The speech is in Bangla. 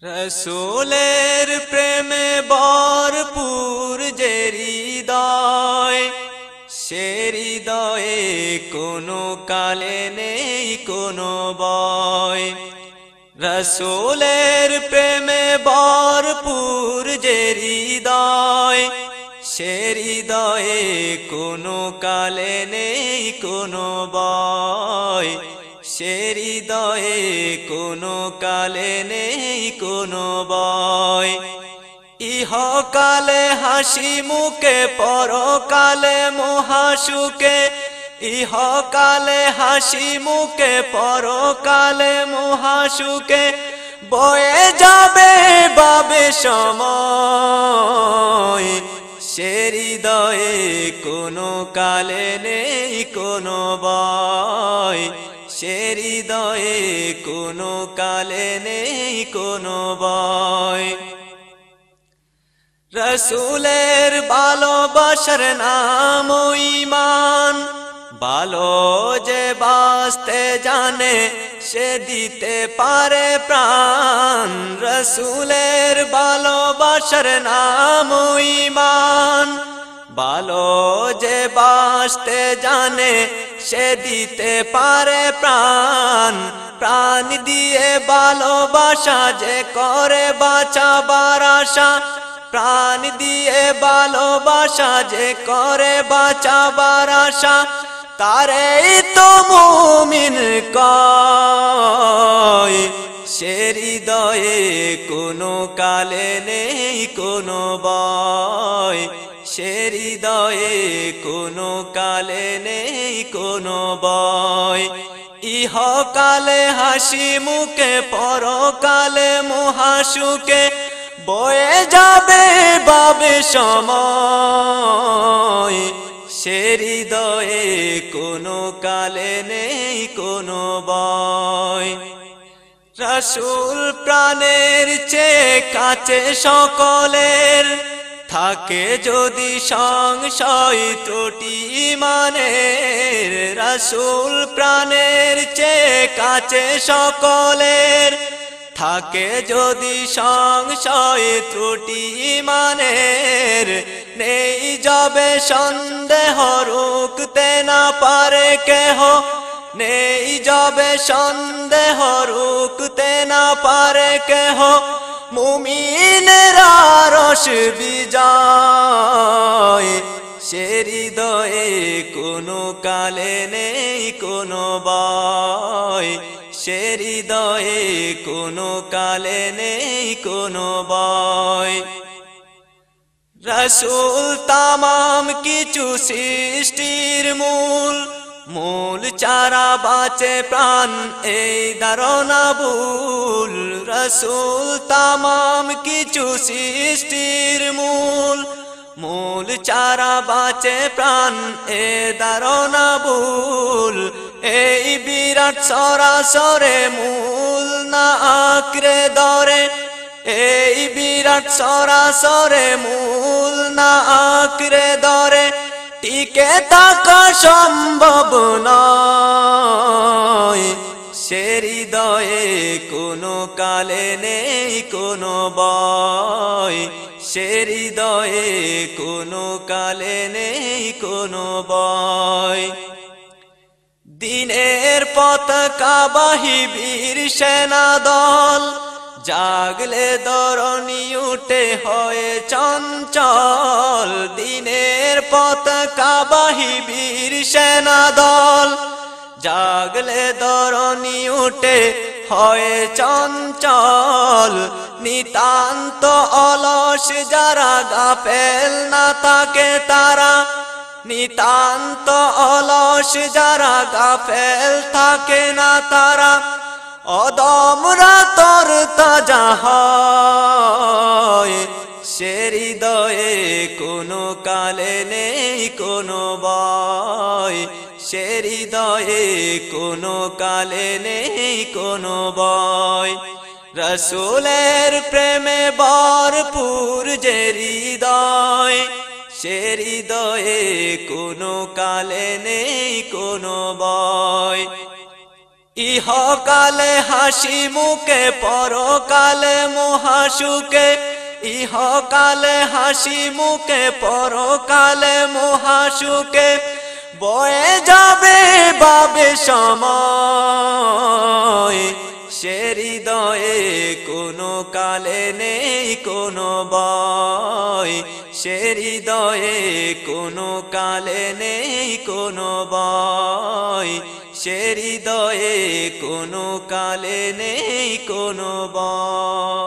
রসুলের প্রেমে ভরপুর যে হৃদয়, সে হৃদয়ে কোনো কালে নেই কোনো ভয়। রসুলের প্রেমে ভরপুর যে হৃদয়, সে হৃদয়ে কোনো কালে নেই কোনো ভয়। সে হৃদয়ে কোনো কালে নেই কোনো ভয়। ইহকালে হাসি মুখে পরকালে মহাসুখে, ইহকালে হাসি মুখে পরকালে মহাসুখে, বয়ে যাবে বাবে সময়। সে হৃদয়ে কোনো কালে নেই কোনো ভয়। সে হৃদয়ে কোনো কালে নেই কোনো ভয়। রসুলের ভালোবাসার নাম ঈমান, ভালো যে বাঁচতে জানে সে দিতে পারে প্রাণ। রসুলের ভালোবাসার নাম ঈমান, ভালো যে বাঁচতে জানে সে দিতে পারে প্রাণ। প্রাণ দিয়ে ভালোবাসা যে করে বাঁচাবার আশা, প্রাণ দিয়ে ভালোবাসা যে করে বাঁচাবার আশা, তারেই তো মুমিন কয়। সে হৃদয়ে কোনো কালে নেই কোনো ভয়। সে হৃদয়ে কোনো কালে নেই কোনো ভয়। ইহকালে হাসি মুখে পরকালে মহাসুখে, বয়ে যাবে বাবে সময়। সে হৃদয়ে কোনো কালে নেই কোনো ভয়। রসুল প্রাণের চেয়ে কাছে সকলের, থাকে যদি সংশয় ত্রুটি ঈমানের। রসুল প্রাণের চেয়ে কাছে সকলের, থাকে যদি সংশয় ত্রুটি ঈমানের। নেই যবে সন্দেহ রুখতে না পারে কেহ, নেই যবে সন্দেহ রুখতে না পারে কেহ, মুমিনের আরশ বিজয়। সে হৃদয়ে কোনো কালে নেই কোনো ভয়। সে হৃদয়ে কোনো কালে নেই কোনো ভয়। রসুল তামাম কিছু সৃষ্টির মূল, মূল চারা বাঁচে প্রাণ এই ধারণা ভুল। রসুল তামাম কিছু সৃষ্টির মূল, মূল চারা বাঁচে প্রাণ এ ধারণা ভুল। এই বিরাট সরাসরে মূল না আঁকড়ে ধরে, এই বিরাট সরাসরে মূল না আঁকড়ে ধরে, টিকে থাকা সম্ভব নয়। সে হৃদয়ে কোনো কালে নেই কোনো ভয়। সে হৃদয়ে কোনো কালে নেই কোনো ভয়। দিনের পতাকাবাহী বীর সেনা দল, জাগলে ধরণী উঠে হয়ে চঞ্চল। দিনের পতাকাবাহী বীর সেনা দল, জাগলে ধরণী উঠে হয়ে চঞ্চল। নিতান্ত অলস যারা গাফেল না থাকে তারা, নিতান্ত অলস যারা গাফেল থাকে না তারা, অদমরা তর তাজা হয়। সে হৃদয়ে কোনো কালে নেই কোনো ভয়। সে হৃদয়ে কোনো কালে নেই কোনো ভয়। রসুলের প্রেমে ভরপুর যে হৃদয়, সে হৃদয়ে কোনো কালে নেই কোনো ভয়। ইহকালে হাসি মুখে পরকালে মহাসুখে, ইহকালে হাসি মুখে পরকালে মহাসুখে, বয়ে যাবে বাবে সময়। সে হৃদয়ে কোনো কালে নেই কোনো ভয়, সে হৃদয়ে কোনো কালে নেই কোনো ভয়, সে হৃদয়ে কোনো কালে নেই কোনো ভয়।